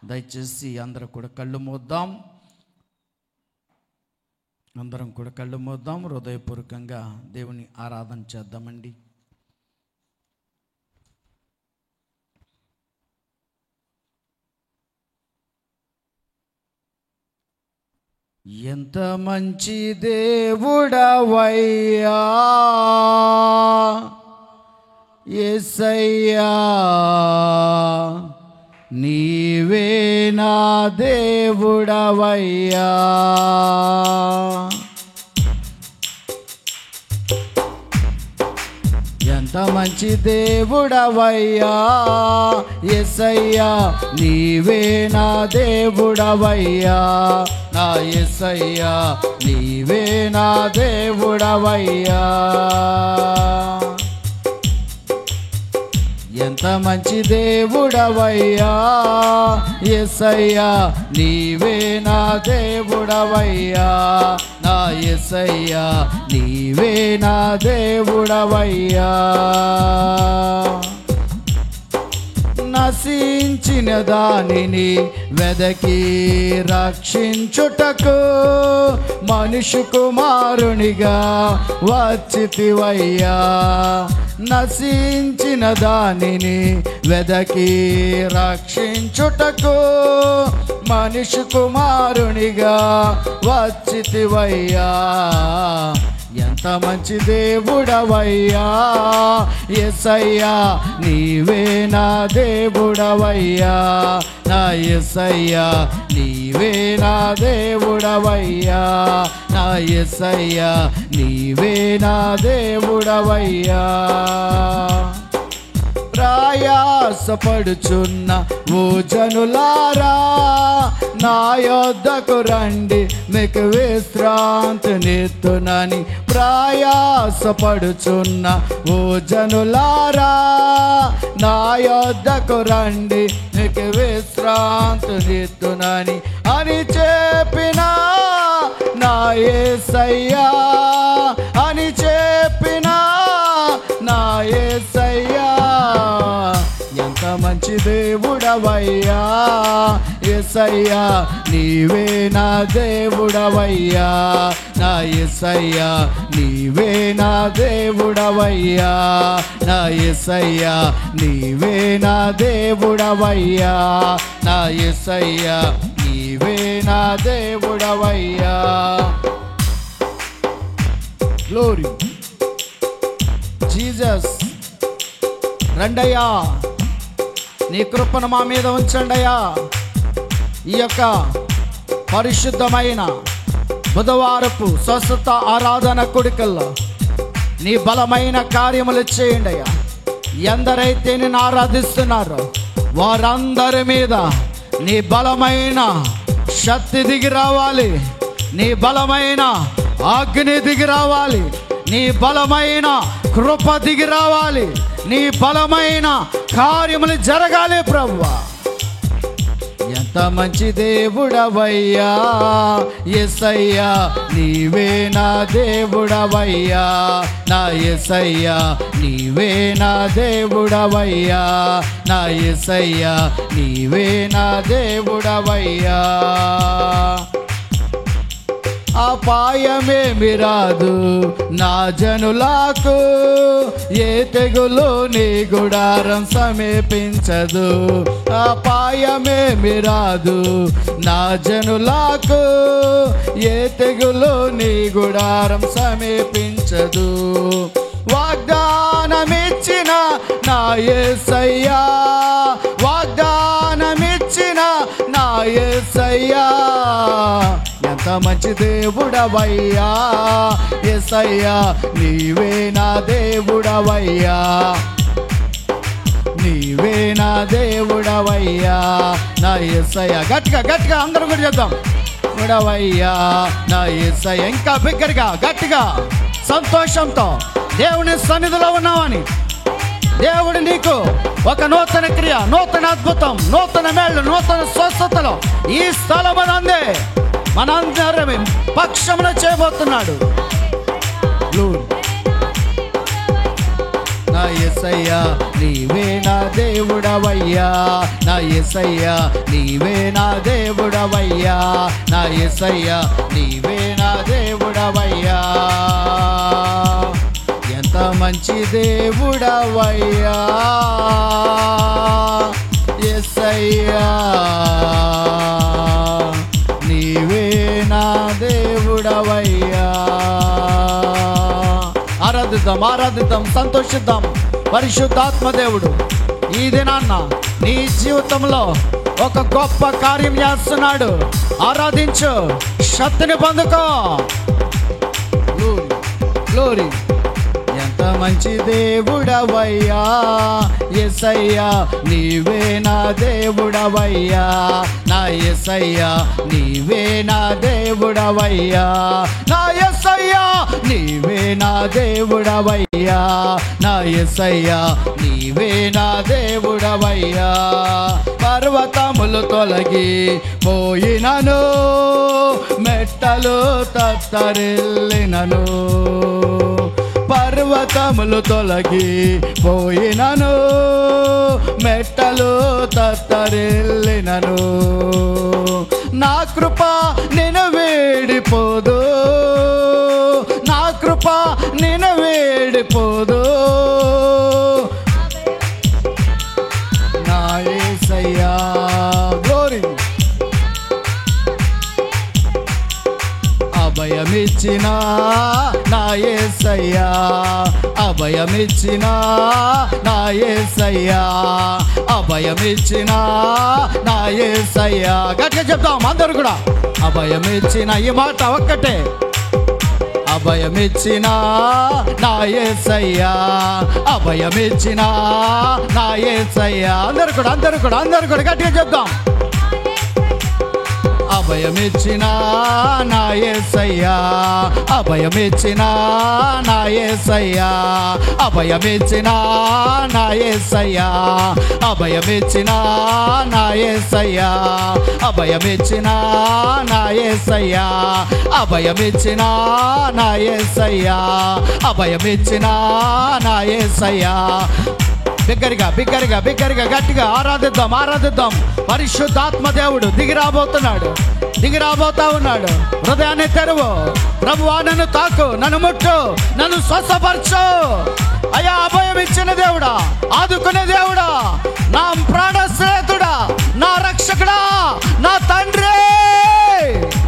దయచేసి అందరం కూడా కళ్ళు మూద్దాం. అందరం కూడా కళ్ళు మూద్దాం. హృదయపూర్వకంగా దేవుని ఆరాధన చేద్దామండి. ఎంత మంచి దేవుడవయ్యా యేసయ్యా, నీవే నా దేవుడవయ్యా. ఎంత మంచి దేవుడవయ్యా యేసయ్యా, నీవే నా దేవుడవయ్యా. నా యేసయ్యా, నీవే నా దేవుడవయ్యా. ఎంత మంచి దేవుడవయ్యా యేసయ్యా, నీవే నా దేవుడవయ్యా. నా యేసయ్యా, నీవే నా దేవుడవయ్యా. నశించిన దానిని వెదకి రక్షించుటకు మనుష్య కుమారునిగా వచ్చితివయ్యా. నశించిన దానిని వెదకి రక్షించుటకు మనుష్య కుమారునిగా వచ్చితివయ్యా. ఎంత మంచి దేవుడవయ్యా యేసయ్యా, నీవే నా దేవుడవయ్యా. నా యేసయ్యా, నీవే నా దేవుడవయ్యా. నా యేసయ్యా, నీవే నా దేవుడవయ్యా. ప్రయాసపడుచున్న ఓ జనులారా, నా యొద్దకు రండి మీకు విశ్రాంతినిత్తునని. ప్రయాసపడుచున్న ఓ జనులారా, నా యొద్దకు రండి మీకు విశ్రాంతినిత్తునని అని చెప్పిన నా యేసయ్యా, అని చెప్పిన నా యేసయ్యా. ఎంత మంచి దేవుడవయ్యా యేసయ్యా, నీవే నా దేవుడవయ్యా. నా యేసయ్యా, నీవే నా దేవుడవయ్యా. నా యేసయ్యా, నీవే నా దేవుడవయ్యా. నా యేసయ్యా, నీవే నా దేవుడవయ్యా. Glory Jesus. రండయ్యా, నీ కృపను మా మీద ఉంచండియా. ఈ యొక్క పరిశుద్ధమైన బుధవారపు స్వస్థత ఆరాధన కూడికల్లో నీ బలమైన కార్యములు చేయండి అయ్యా. ఎందరైతే నేను ఆరాధిస్తున్నారో వారందరి మీద నీ బలమైన శక్తి దిగి రావాలి. నీ బలమైన అగ్ని దిగి రావాలి. నీ బలమైన కృప దిగి రావాలి. నీ బలమైన కార్యములు జరగాలి ప్రభువా. ఎంత మంచి దేవుడవయ్యా యేసయ్యా, నీవే నా దేవుడవయ్యా. నా యేసయ్యా, నీవే నా దేవుడవయ్యా. నా యేసయ్యా, నీవే నా దేవుడవయ్యా. అపాయమేమి రాదు నా జనులకు, ఏ తెగులు నీ గుడారం సమీపించదు. అపాయమేమి రాదు నా జనులకు, ఏ తెగులు నీ గుడారం సమీపించదు. వాగ్దానమిచ్చిన నా యేసయ్యా, వాగ్దానమిచ్చిన నా యేసయ్యా. ఎంత మంచి దేవుడవయ్యా యేసయ్యా, నీవే నా దేవుడవయ్యా. నీవే నా దేవుడవయ్యా. నా యేసయ్యా. గట్టిగా గట్టిగా అందరం కూడా చెప్దాం. దేవుడవయ్యా నా యేసయ్యా. ఇంకా బిగ్గరగా గట్టిగా సంతోషంతో దేవుని సన్నిధిలో ఉన్నామని, దేవుడు నీకు ఒక నూతన క్రియ, నూతన అద్భుతం, నూతన మేళ్ళు, నూతన స్వస్థతలో ఈ స్థలమనందే మనందరం పక్షమున చేయబోతున్నాడు. నా యేసయ్యా నీవే నా దేవుడవయ్యా, నా యేసయ్యా నీవే నా దేవుడవయ్యా, నా యేసయ్యా నీవే నా దేవుడవయ్యా. ఎంత మంచి దేవుడవయ్యా యేసయ్యా, నీవే నా దేవుడవయ్యా. ఆరాధిద్దాం, ఆరాధిద్దాం, సంతోషిద్దాం. పరిశుద్ధాత్మ దేవుడు ఈ దినాన్న నీ జీవితంలో ఒక గొప్ప కార్యం చేస్తున్నాడు. ఆరాధించు, శక్తిని పొందుకో. Glory, glory. ఎంత మంచి దేవుడవయ్యా యేసయ్యా, నీవే నా దేవుడవయ్యా, నా యేసయ్యా నీవే నా దేవుడవయ్యా, నా యేసయ్యా నీవే నా దేవుడవయ్యా, నా యేసయ్యా నీవే నా దేవుడవయ్యా. పర్వతములు తొలగి పోయినను, మెట్టలు తత్తరిల్లినను, పర్వతములు తొలగి పోయినను, మెట్టలు తత్తరిల్లినను, నా కృప నిన్ను వేడిపోదు, నా కృప నిన్ను వేడిపోదు, నా యేసయ్యా. గ్లోరీ. అభయమిచ్చిన నా యేసయ్యా, అభయమిచ్చిన నా యేసయ్యా, అభయమిచ్చిన నా యేసయ్యా. గట్టిగా చెప్తాం అందరూ కూడా. అభయమిచ్చిన, ఈ మాట ఒక్కటే. అభయమిచ్చిన నా యేసయ్యా, అభయమిచ్చిన నా యేసయ్యా. అందరూ కూడా, అందరూ కూడా, అందరూ కూడా గట్టిగా చెప్తాం. అభయమిచ్చిన నా యేసయ్యా, అభయమిచ్చిన నా యేసయ్యా, అభయమిచ్చిన నా యేసయ్యా, అభయమిచ్చిన నా యేసయ్యా, అభయమిచ్చిన నా యేసయ్యా, అభయమిచ్చిన నా యేసయ్యా, అభయమిచ్చిన నా యేసయ్యా. బిగ్గరగా, బిగ్గరగా, బిగ్గరగా గట్టిగా ఆరాధిద్దాం, ఆరాధిద్దాం. పరిశుద్ధాత్మ దేవుడు దిగిరాబోతున్నాడు, దిగిరాబోతా ఉన్నాడు. హృదయాన్ని తెరువు. ప్రభువా నన్ను తాకు, నన్ను ముట్టు, నన్ను స్వస్థపరచు. అయ్యా అభయం ఇచ్చిన దేవుడా, ఆదుకునే దేవుడా, నా ప్రాణ స్నేహితుడా, నా రక్షకుడా, నా తండ్రి.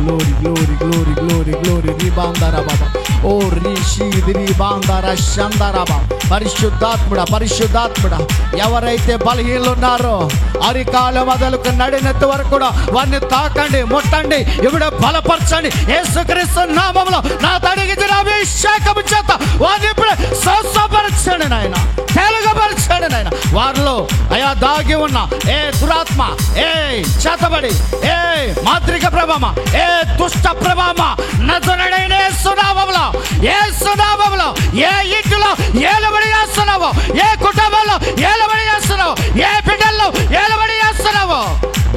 Glory, glory, glory, glory, glory. రీబాందరా బాబా, ఓ రిషి రీబాందరా శందరా బాబా. పరిశుద్ధాత్ముడా, పరిశుద్ధాత్ముడా, ఎవరైతే బలహీనలు ఉన్నారో అరికాల మొదలుకు నడినెత్తి వరకు కూడా వారిని తాకండి, ముట్టండి, ఇప్పుడు బలపరచండి. యేసుక్రీస్తు నామములో నా తడిగిన అభిషేకము చేత వారిని ఇప్పుడు స్వస్థపరచండి నాయన, తెలుగుపరచండి నాయన. వారిలో అయా దాగి ఉన్న ఏ దురాత్మ, ఏ చేతబడి, ఏ మాంత్రిక ప్రభావ, ఏ దుష్ట ప్రభావ నజరేయుడైన యేసు నామములో, యేసు నామములో ఏ ఇంటిలో ఏలుబడి చేస్తున్నావో, ఏ కుటుంబంలో ఏలుబడి చేస్తున్నావో, ఏ బిడ్డల్లో ఏలుబడి చేస్తున్నావో,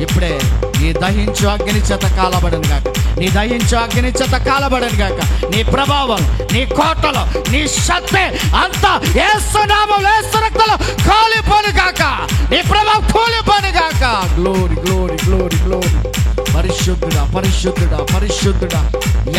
ఇప్పుడే నీ దహించు అగ్ని చేత కాలబడను గాక, నీ దహించు అగ్ని చేత కాలబడను గాక. నీ ప్రభావం, నీ కోటలో, నీ శక్తి అంతా యేసు నామములో, యేసు రక్తంలో కాలిపోను గాక, నీ ప్రభావం కూలిపోను గాక. Glory, glory, glory, glory. పరిశుద్ధుడా, పరిశుద్ధుడా, పరిశుద్ధుడా.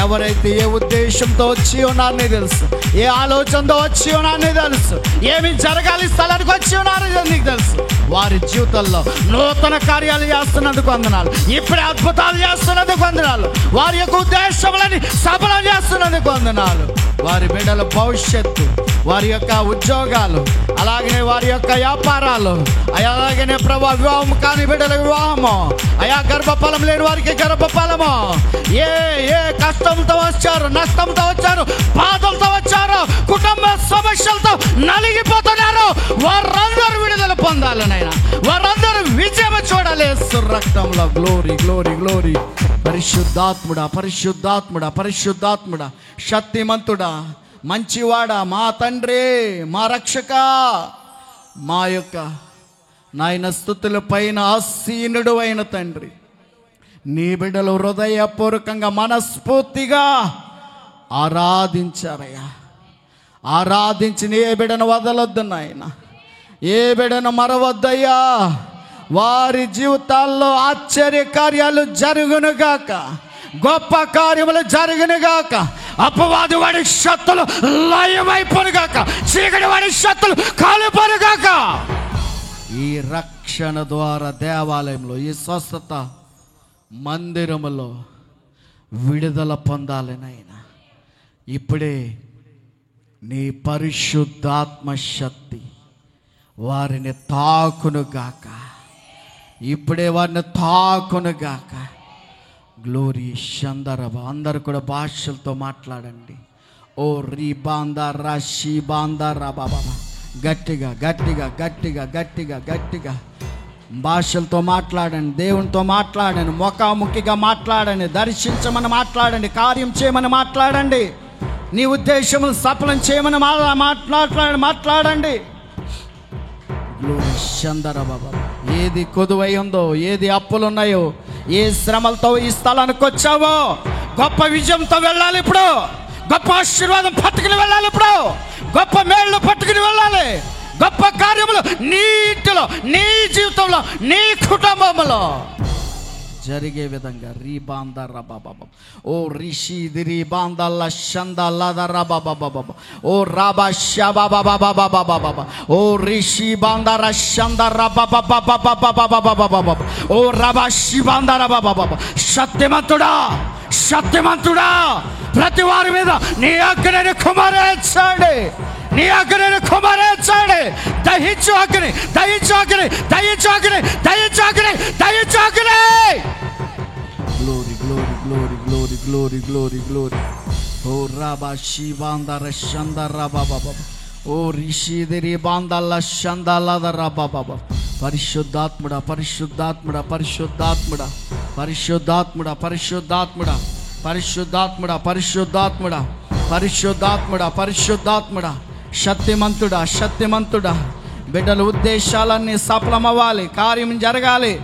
ఎవరైతే ఏ ఉద్దేశంతో వచ్చి ఉన్నారని తెలుసు, ఏ ఆలోచనతో వచ్చి ఉన్నారని తెలుసు, ఏమి జరగాలి స్థలానికి వచ్చి ఉన్నారని నీకు తెలుసు. వారి జీవితంలో నూతన కార్యాలు చేస్తున్నందుకు వందనాలు, ఇప్పుడే అద్భుతాలు చేస్తున్నందుకు వందనాలు, వారి యొక్క ఉద్దేశములని సఫలం చేస్తున్నందుకు వందనాలు. వారి బిడ్డల భవిష్యత్తు, వారి యొక్క ఉద్యోగాలు, అలాగనే వారి యొక్క వ్యాపారాలు, అలాగనే ప్రభా వివాహం కాని బిడ్డల వివాహము, అయా గర్భఫలం లేని వారికి గర్భఫలము, ఏ ఏ కష్టంతో వచ్చారు, నష్టంతో వచ్చారు, బాధలతో వచ్చారు, కుటుంబ సమస్యలతో నలిగిపోతున్నారు, వారందరూ విడుదల పొందాలనైనా, వారందరూ విజయం చూడాలి యేసు రక్తంలో. Glory, glory, glory. పరిశుద్ధాత్ముడా, పరిశుద్ధాత్ముడా, పరిశుద్ధాత్ముడా, శక్తిమంతుడా, మంచివాడా, మా తండ్రి, మా రక్షక, మా యొక్క నాయన స్తుతుల పైన ఆసీనుడు అయిన తండ్రి, నీ బిడ్డలు హృదయపూర్వకంగా మనస్ఫూర్తిగా ఆరాధించారయ్యా. ఆరాధించిన ఏ బిడ్డను వదలొద్దు నాయన, ఏ బిడ్డను మరవద్దయ్యా. వారి జీవితాల్లో ఆశ్చర్య కార్యాలు జరుగునుగాక, గొప్ప కార్యములు జరుగునుగాక. అపవాది వాడి శక్తులు లయమైపోనుగాక, చీకటి వాడి శక్తులు కాలిపోనుగాక. ఈ రక్షణ ద్వారా దేవాలయంలో, ఈ స్వస్థత మందిరములో విడుదల పొందాలి నాయన. ఇప్పుడే నీ పరిశుద్ధాత్మ శక్తి వారిని తాకునుగాక, ఇప్పుడే వారిని తాకునుగాక. గ్లోరీ షందరబ. అందరు కూడా భాషలతో మాట్లాడండి. ఓ రీ బాందా రా షీ బాందా రా బాబా. గట్టిగా గట్టిగా గట్టిగా గట్టిగా గట్టిగా భాషలతో మాట్లాడండి, దేవునితో మాట్లాడండి, ముఖాముఖిగా మాట్లాడండి, దర్శించమని మాట్లాడండి, కార్యం చేయమని మాట్లాడండి, నీ ఉద్దేశములు సఫలం చేయమని మాట్లాడండి. ఏది కొదువై ఉందో, ఏది అప్పులున్నాయో, ఏ శ్రమలతో ఈ స్థలానికి వచ్చావో, గొప్ప విజయంతో వెళ్ళాలి. ఇప్పుడు గొప్ప ఆశీర్వాదం పట్టుకుని వెళ్ళాలి. ఇప్పుడు గొప్ప మేళ్ళు పట్టుకుని వెళ్ళాలి. గొప్ప కార్యములు నీ ఇంటిలో, నీ జీవితంలో, నీ కుటుంబంలో జరిగే విధంగా రీ బాందర్ర బాబా. ఓ రిషి దిరి బాందల్ల షందల్లదర్ర బాబా. ఓ రాబా షబా బాబా బాబా బాబా. ఓ రిషి బాందర్ర షందర్ర బాబా బాబా. ఓ రాబా శిబాందర్ర బాబా బాబా. సత్యమంతుడా, సత్యమంతుడా, ప్రతి వారి మీద నీ అగ్నిని కుమారించండి, నీ అగ్నిని కుమారించండి. దహించు అగ్ని, దహించు అగ్ని, దహించు అగ్ని, దహించు అగ్ని, దహించు అగ్ని. Glory glory glory glory glory glory glory. ఓ రాబా శిబాందర షందర్ర బాబా బాబా. ఓ రిషిదిరి బాందల్ల షందల్లదర్ర బాబా. పరిశుద్ధాత్ముడా, పరిశుద్ధాత్ముడా, పరిశుద్ధాత్ముడా, పరిశుద్ధాత్ముడా, పరిశుద్ధాత్ముడా, పరిశుద్ధాత్ముడా, పరిశుద్ధాత్ముడా, పరిశుద్ధాత్ముడా, పరిశుద్ధాత్ముడా, శక్తిమంతుడా, శక్తిమంతుడా. బిడ్డల ఉద్దేశాలన్నీ సఫలమవ్వాలి, కార్యం జరగాలి.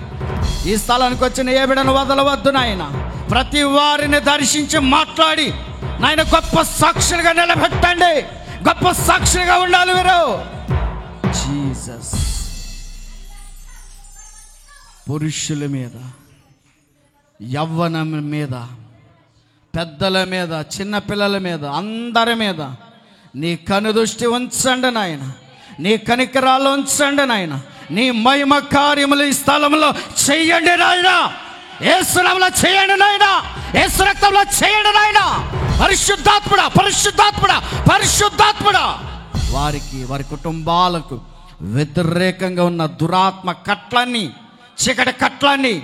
ఈ స్థలానికి వచ్చిన ఏ బిడ్డను వదలవద్దు నాయన. ప్రతి వారిని దర్శించి మాట్లాడి నాయన గొప్ప సాక్షులుగా నిలబెట్టండి, గొప్ప సాక్షులుగా ఉండాలి మీరు. జీసస్ పురుషుల మీద, యవ్వనం మీద, పెద్దల మీద, చిన్నపిల్లల మీద, అందరి మీద నీ కనుదృష్టి ఉంచండి నాయన, నీ కనికరాలు ఉంచండి నాయన. నీ మహిమ కార్యములు ఈ స్థలంలో చెయ్యండి నాయన, యేసు నామములో చేయండి నాయన, యేసు రక్తంలో చేయండి నాయన. పరిశుద్ధాత్ముడా, పరిశుద్ధాత్ముడా, పరిశుద్ధాత్ముడా. వారికి, వారి కుటుంబాలకు వ్యతిరేకంగా ఉన్న దురాత్మ కట్లన్నీ, చీకటి కట్లన్నీ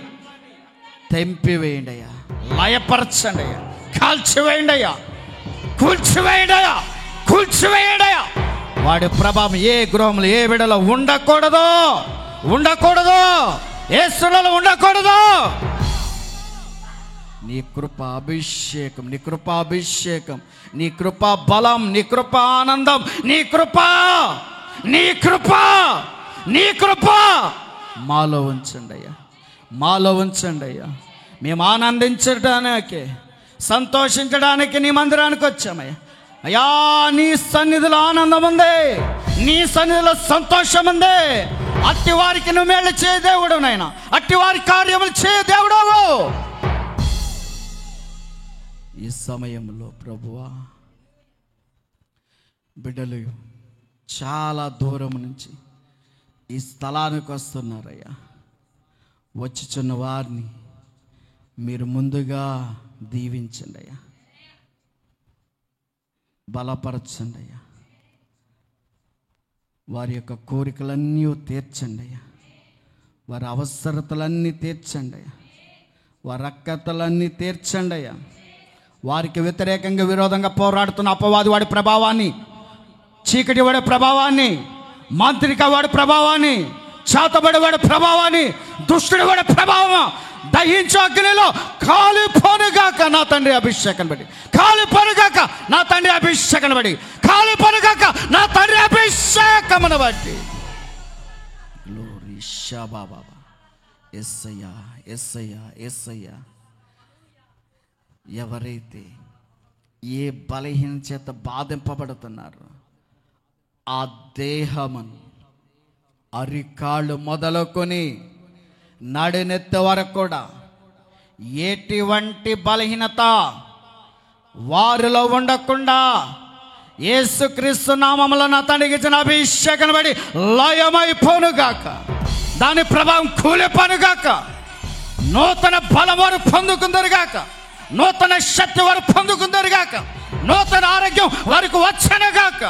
తెంపివేయండి అయ్యా, లయపరచండి అయ్యా, కాల్చివేయండి అయ్యా, కూల్చివేయండి అయ్యా, కూల్చివేయండి అయ్యా. వాడి ప్రభావం ఏ గృహంలో, ఏ బిడ్డలో ఉండకూడదు, ఉండకూడదు, యేసులో ఉండకూడదు. నీ కృప అభిషేకం, నీ కృప అభిషేకం, నీ కృప బలం, నీ కృప ఆనందం, నీ కృప, నీ కృప, నీ కృప మాలో ఉంచండి అయ్యా, మాలో ఉంచండి అయ్యా. మేము ఆనందించడానికి, సంతోషించడానికి నీ మందిరానికి వచ్చామయ్యా. అయ్యా, నీ సన్నిధిలో ఆనందం ఉంది, నీ సన్నిధిలో సంతోషం ఉంది. అట్టి వారికి నువ్వు మేలు చేయ దేవుడు నాయన, అట్టి వారి కార్యములు చేయ దేవుడు. ఈ సమయంలో ప్రభువా, బిడ్డలు చాలా దూరం నుంచి ఈ స్థలానికి వస్తున్నారయ్యా. వచ్చుచున్న వారిని మీరు ముందుగా దీవించండి అయ్యా, బలపరచండి అయ్యా. వారి యొక్క కోరికలన్నీ తీర్చండి అయ్యా, వారి అవసరతలన్నీ తీర్చండి అయ్యా, వారి అక్కతలన్నీ తీర్చండి అయ్యా. వారికి వ్యతిరేకంగా, విరోధంగా పోరాడుతున్న అపవాది వాడి ప్రభావాన్ని, చీకటి వాడి ప్రభావాన్ని, మాంత్రిక వాడి ప్రభావాన్ని, చేతబడి వాడి ప్రభావాన్ని, దుష్టుడి వాడి ప్రభావం దహించు అగ్నిలో కాలిపోనుగాక నా తండ్రి అభిషేకం బట్టి, కాలిపోనుగాక నా తండ్రి అభిషేకం బట్టి, కాలిపోనుగాక నా తండ్రి అభిషేకమును బట్టి. గ్లోరీ షబా బాబా. యేసయ్యా, యేసయ్యా, యేసయ్యా. ఎవరైతే ఏ బలహీన చేత బాధింపబడుతున్నారు, ఆ దేహమును అరికాళ్ళు మొదలుకొని నడినెత్తి వరకు కూడా ఎటువంటి బలహీనత వారిలో ఉండకుండా యేసుక్రీస్తు నామములో నా తండ్రికి ఇచ్చిన అభిషేకం బడి లయమైపోనుగాక, దాని ప్రభావం కూలిపోనుగాక, నూతన బలం వారు పొందుకుందరుగాక, నూతన శక్తి వారు పొందుకుందరుగాక, నూతన ఆరోగ్యం వారికి వచ్చనుగాక.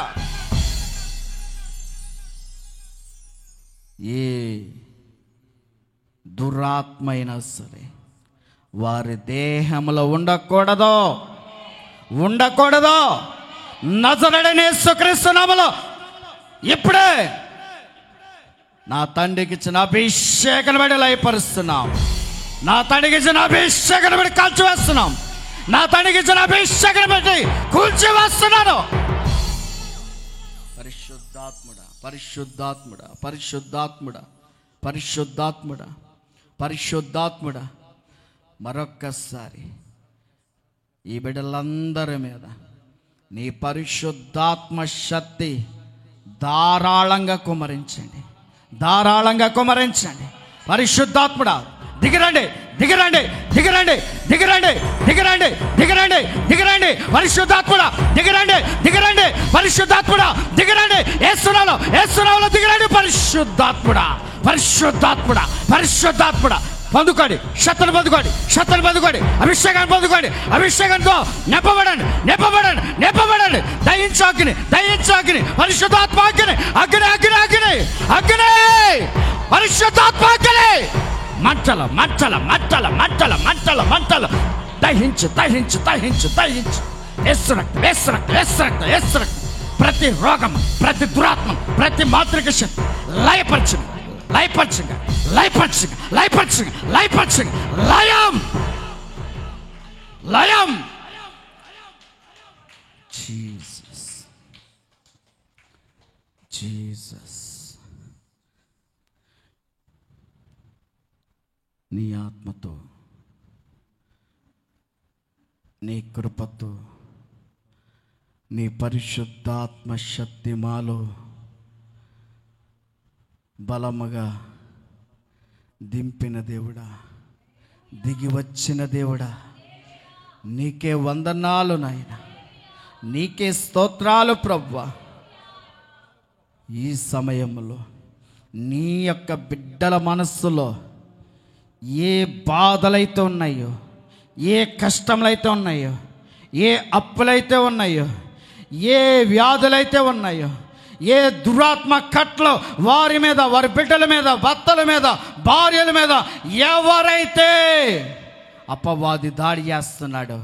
ఏ దురాత్మ అయినా సరే వారి దేహంలో ఉండకూడదు. నజరేయుడైన యేసుక్రీస్తు నామములో ఇప్పుడే నా తండ్రికి ఇచ్చిన అభిషేకం బట్టి లయపరుస్తున్నాం. నా తండ్రికి ఇచ్చిన అభిషేకం బట్టి కాల్చివేస్తున్నాం. నా తండ్రికి ఇచ్చిన అభిషేకం బట్టి కూల్చివేస్తున్నాను. పరిశుద్ధాత్ముడా, పరిశుద్ధాత్ముడా, పరిశుద్ధాత్ముడా, పరిశుద్ధాత్ముడా, పరిశుద్ధాత్ముడా, మరొక్కసారి ఈ బిడ్డలందరి మీద నీ పరిశుద్ధాత్మ శక్తి ధారాళంగా కుమరించండి, ధారాళంగా కుమరించండి. పరిశుద్ధాత్ముడా దిగిరండి, దిగిరండి, దిగిరండి, దిగిరండి, దిగిరండి, దిగిరండి, దిగిరండి. పరిశుద్ధాత్ముడా దిగిరండి, దిగిరండి. పరిశుద్ధాత్ముడా దిగిరండి. యేసునామములో దిగిరండి. పరిశుద్ధాత్ముడా, పరిశుద్ధాత్ముడా, పరిశుద్ధాత్ముడా పొందుకోండి. శక్తిని పొందుకోండి, శక్తిని పొందుకోండి. అభిషేకాన్ని పొందుకోండి. అభిషేకంతో నింపబడండి, నింపబడండి, నింపబడండి. దయించాగ్ని, దయించాగ్ని, పరిశుద్ధాత్మాగ్ని, అగ్ని, అగ్ని, అగ్ని, అగ్ని, పరిశుద్ధాత్మాగ్ని, మంటల మంటల మంటల మంటల మంటల మంటల దహించు, దహించు, దహించు, దహించు. ప్రతి రోగం, ప్రతి దురాత్మ, ప్రతి మాతృక శక్తి లయపరచండి, లయపరచండి, లయపరచండి, లయపరచండి, లయపరచండి. లయం, లయం. జీసస్, జీసస్, నీ ఆత్మతో, నీ కృపతో, నీ పరిశుద్ధాత్మ శక్తి మాలో బలముగా దింపిన దేవుడా, దిగి వచ్చిన దేవుడా, నీకే వందనాలు నాయన, నీకే స్తోత్రాలు ప్రభువా. ఈ సమయంలో నీ యొక్క బిడ్డల మనస్సులో ఏ బాధలైతే ఉన్నాయో, ఏ కష్టములైతే ఉన్నాయో, ఏ అప్పులైతే ఉన్నాయో, ఏ వ్యాధులైతే ఉన్నాయో, ఏ దురాత్మ కట్లు వారి మీద, వారి బిడ్డల మీద, భర్తల మీద, భార్యల మీద ఎవరైతే అపవాది దాడి చేస్తున్నాడో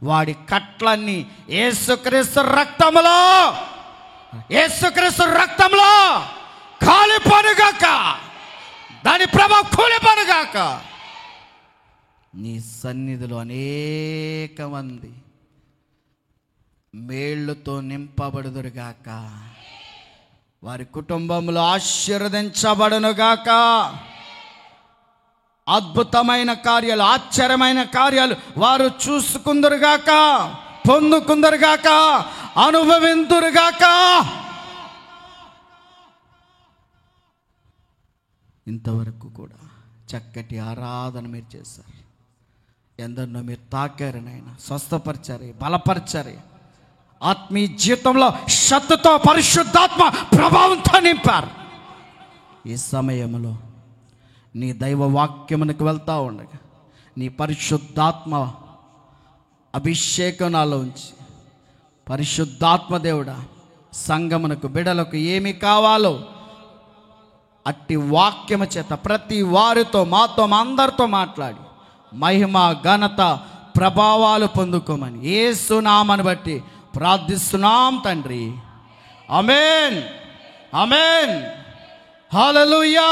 వాడి కట్లన్నీ యేసుక్రీస్తు రక్తములో, యేసుక్రీస్తు రక్తంలో కాలిపోనుగాక, దాని ప్రభావం కూలిపోనుగాక. నీ సన్నిధిలో అనేక మంది మేళ్లతో నింపబడుదురుగాక, వారి కుటుంబంలో ఆశీర్వదించబడునుగాక. అద్భుతమైన కార్యాలు, ఆశ్చర్యమైన కార్యాలు వారు చూసుకుందరుగాక, పొందుకుందరుగాక, అనుభవిందురుగాక. ఇంతవరకు కూడా చక్కటి ఆరాధన మీరు చేశారు. ఎందరినో మీరు తాకారు నాయన, స్వస్థపరిచారు, బలపరిచారు. ఆత్మీయ జీవితంలో శక్తితో, పరిశుద్ధాత్మ ప్రభావంతో నింపారు. ఈ సమయంలో నీ దైవ వాక్యమునకు వెళ్తా ఉండగా నీ పరిశుద్ధాత్మ అభిషేకం నాలో ఉంచి, పరిశుద్ధాత్మ దేవుడా, సంఘమునకు, బిడలకు ఏమి కావాలో అట్టి వాక్యము చేత ప్రతి వారితో, మాతో, మా అందరితో మాట్లాడి మహిమ, ఘనత, ప్రభావాలు పొందుకోమని యేసు నామమును బట్టి ప్రార్థిస్తున్నాం తండ్రి. ఆమేన్, ఆమేన్. హల్లెలూయా,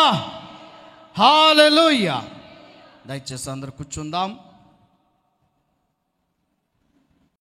హల్లెలూయా. దయచేసి అందరూ కూర్చుందాం.